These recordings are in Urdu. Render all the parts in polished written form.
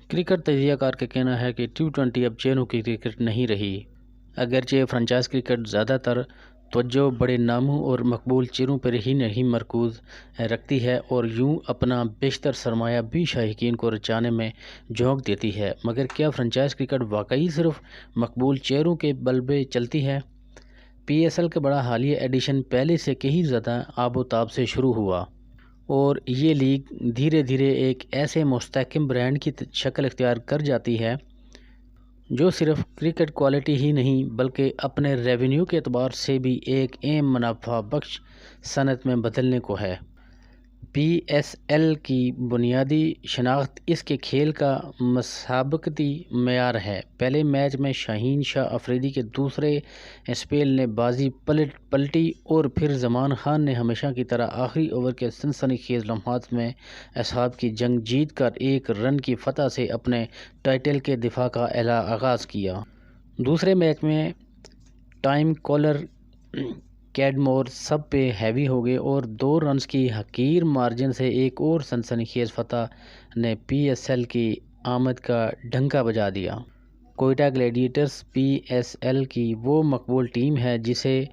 کرکٹ تجزیہ کار کا کہنا ہے کہ ٹی20 اب چینوں کی کرکٹ نہیں رہی۔ اگرچہ فرنچائز کرکٹ زیادہ تر توجہ بڑے ناموں اور مقبول چہروں پر ہی نہیں مرکوز رکھتی ہے اور یوں اپنا بیشتر سرمایہ بھی شائقین کو رچانے میں جھونک دیتی ہے، مگر کیا فرنچائز کرکٹ واقعی صرف مقبول چہروں کے بل پہ چلتی ہے؟ پی ایس ایل کا بڑا حالیہ ایڈیشن پہلے سے کہیں زیادہ آب و تاب سے شروع ہوا اور یہ لیگ دھیرے دھیرے ایک ایسے مستحکم برانڈ کی شکل اختیار کر جاتی ہے جو صرف کرکٹ کوالٹی ہی نہیں بلکہ اپنے ریونیو کے اعتبار سے بھی ایک اہم منافع بخش صنعت میں بدلنے کو ہے۔ پی ایس ایل کی بنیادی شناخت اس کے کھیل کا مسابقتی معیار ہے۔ پہلے میچ میں شاہین شاہ افریدی کے دوسرے اسپیل نے بازی پلٹی اور پھر زمان خان نے ہمیشہ کی طرح آخری اوور کے سنسنی خیز لمحات میں اصحاب کی جنگ جیت کر 1 رن کی فتح سے اپنے ٹائٹل کے دفاع کا آغاز کیا۔ دوسرے میچ میں ٹام کولر کیڈمور سب پہ ہیوی ہو گئے اور 2 رنز کی حقیر مارجن سے ایک اور سنسنی خیز فتح نے پی ایس ایل کی آمد کا ڈنکا بجا دیا۔ Quetta gladiators P S L کی وہ مقبول ٹیم ہے جسے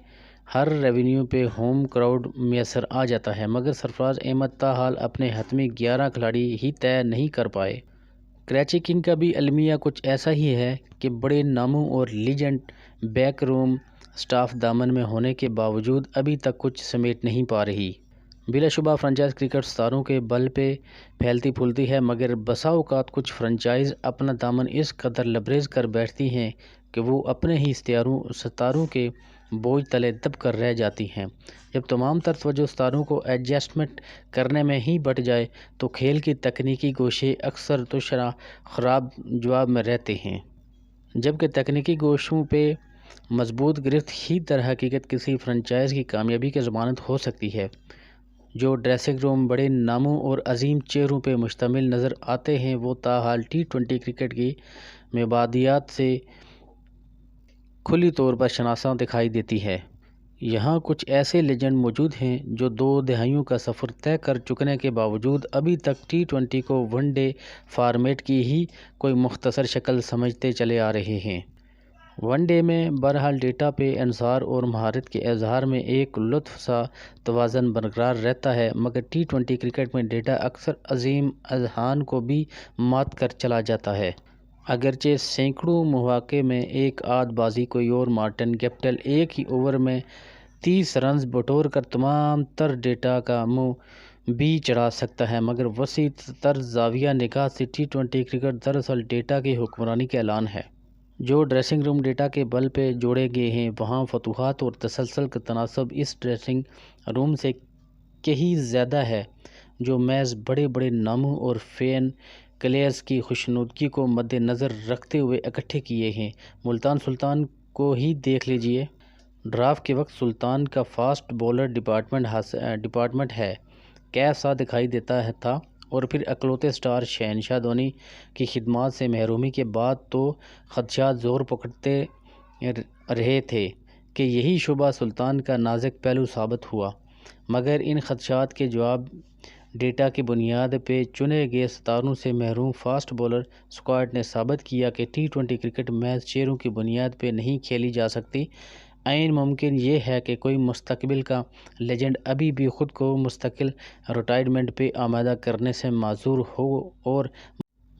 ہر ریونیو پہ ہوم کراؤڈ میسر آ جاتا ہے، مگر سرفراز احمد تاحال اپنے حتمی 11 کھلاڑی ہی طے نہیں کر پائے۔ کراچی کنگ کا بھی المیہ کچھ ایسا ہی ہے کہ بڑے ناموں اور لیجنڈ بیک روم سٹاف دامن میں ہونے کے باوجود ابھی تک کچھ سمیٹ نہیں پا رہی۔ بلا شبہ فرنچائز کرکٹ ستاروں کے بل پہ پھیلتی پھولتی ہے، مگر بسا اوقات کچھ فرنچائز اپنا دامن اس قدر لبریز کر بیٹھتی ہیں کہ وہ اپنے ہی ستاروں کے بوجھ تلے دب کر رہ جاتی ہیں۔ جب تمام تر توجہ ستاروں کو ایڈجسٹمنٹ کرنے میں ہی بٹ جائے تو کھیل کی تکنیکی گوشے اکثر دشرا خراب جواب میں رہتے ہیں، جبکہ تکنیکی گوشوں پہ مضبوط گرفت ہی در حقیقت کسی فرنچائز کی کامیابی کی ضمانت ہو سکتی ہے۔ جو ڈریسنگ روم بڑے ناموں اور عظیم چہروں پہ مشتمل نظر آتے ہیں وہ تاحال ٹی20 کرکٹ کی مبادیات سے کھلی طور پر شناسا دکھائی دیتی ہے۔ یہاں کچھ ایسے لیجنڈ موجود ہیں جو 2 دہائیوں کا سفر طے کر چکنے کے باوجود ابھی تک ٹی20 کو ون ڈے فارمیٹ کی ہی کوئی مختصر شکل سمجھتے چلے آ رہے ہیں۔ ون ڈے میں بہرحال ڈیٹا پہ انحصار اور مہارت کے اظہار میں ایک لطف سا توازن برقرار رہتا ہے، مگر ٹی20 کرکٹ میں ڈیٹا اکثر عظیم اذہان کو بھی مات کر چلا جاتا ہے۔ اگرچہ سینکڑوں مواقع میں ایک آدھ بازی کوئی اور مارٹن گپٹل ایک ہی اوور میں 30 رنز بٹور کر تمام تر ڈیٹا کا منہ بھی چڑھا سکتا ہے، مگر وسیع تر زاویہ نگاہ سے ٹی20 کرکٹ دراصل ڈیٹا کی حکمرانی کا اعلان ہے۔ جو ڈریسنگ روم ڈیٹا کے بل پہ جوڑے گئے ہیں وہاں فتوحات اور تسلسل کا تناسب اس ڈریسنگ روم سے کہیں زیادہ ہے جو محض بڑے بڑے ناموں اور فین کلیئرز کی خوشنودگی کو مد نظر رکھتے ہوئے اکٹھے کیے ہیں۔ ملتان سلطان کو ہی دیکھ لیجیے۔ ڈرافٹ کے وقت سلطان کا فاسٹ بولر ڈپارٹمنٹ ہے کیسا دکھائی دیتا تھا، اور پھر اکلوتے سٹار شہنشاہ دھونی کی خدمات سے محرومی کے بعد تو خدشات زور پکڑتے رہے تھے کہ یہی شعبہ سلطان کا نازک پہلو ثابت ہوا، مگر ان خدشات کے جواب ڈیٹا کی بنیاد پہ چنے گئے ستاروں سے محروم فاسٹ بولر اسکواڈ نے ثابت کیا کہ ٹی20 کرکٹ محض چہروں کی بنیاد پہ نہیں کھیلی جا سکتی۔ عین ممکن یہ ہے کہ کوئی مستقبل کا لیجنڈ ابھی بھی خود کو مستقل ریٹائرمنٹ پہ آمادہ کرنے سے معذور ہو، اور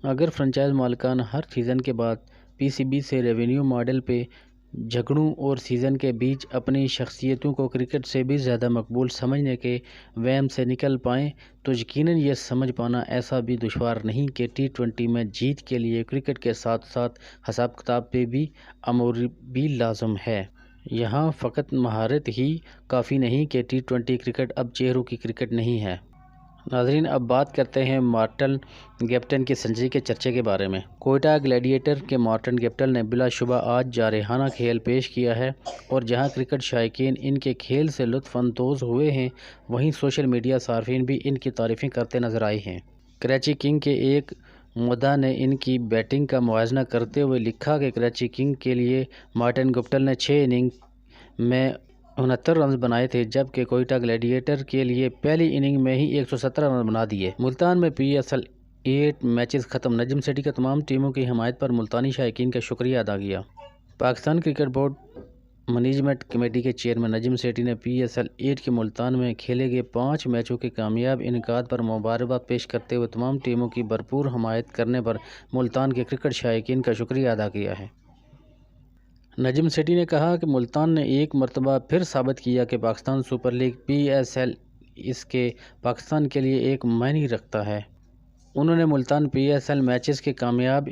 اگر فرنچائز مالکان ہر سیزن کے بعد پی سی بی سے ریونیو ماڈل پہ جھگڑوں اور سیزن کے بیچ اپنی شخصیتوں کو کرکٹ سے بھی زیادہ مقبول سمجھنے کے وہم سے نکل پائیں تو یقیناً یہ سمجھ پانا ایسا بھی دشوار نہیں کہ ٹی20 میں جیت کے لیے کرکٹ کے ساتھ ساتھ حساب کتاب پہ بھی امور بھی لازم ہے۔ یہاں فقط مہارت ہی کافی نہیں کہ ٹی20 کرکٹ اب چہروں کی کرکٹ نہیں ہے۔ ناظرین، اب بات کرتے ہیں مارٹن گپٹل کی سنچری کے چرچے کے بارے میں۔ کوئٹہ گلیڈیٹر کے مارٹن گپٹل نے بلا شبہ آج جارحانہ کھیل پیش کیا ہے، اور جہاں کرکٹ شائقین ان کے کھیل سے لطف اندوز ہوئے ہیں وہیں سوشل میڈیا صارفین بھی ان کی تعریفیں کرتے نظر آئے ہیں۔ کراچی کنگ کے ایک مدعا نے ان کی بیٹنگ کا موازنہ کرتے ہوئے لکھا کہ کراچی کنگ کے لیے مارٹن گپٹل نے 6 اننگ میں 69 رنز بنائے تھے، جبکہ کوئٹہ گلیڈیٹر کے لیے پہلی اننگ میں ہی 117 رن بنا دیے۔ ملتان میں پی ایس ایل 8 میچز ختم۔ نجم سیٹھی کا تمام ٹیموں کی حمایت پر ملتانی شائقین کا شکریہ ادا کیا۔ Pakistan cricket board management committee کے چیئرمین نجم سیٹھی نے PSL 8 کے ملتان میں کھیلے گئے 5 میچوں کے کامیاب انعقاد پر مبارکباد پیش کرتے ہوئے تمام ٹیموں کی بھرپور حمایت کرنے پر ملتان کے کرکٹ شائقین کا شکریہ ادا کیا ہے۔ نجم سیٹھی نے کہا کہ ملتان نے ایک مرتبہ پھر ثابت کیا کہ پاکستان سپر لیگ PSL اس کے پاکستان کے لیے ایک معنی رکھتا ہے۔ انہوں نے ملتان PSL میچز کے کامیاب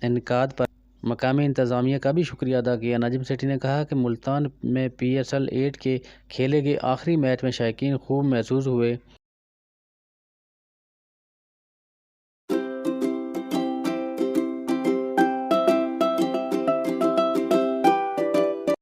انعقاد پر مقامی انتظامیہ کا بھی شکریہ ادا کیا۔ نجم سیٹھی نے کہا کہ ملتان میں PSL 8 کے کھیلے گئے آخری میچ میں شائقین خوب محظوظ ہوئے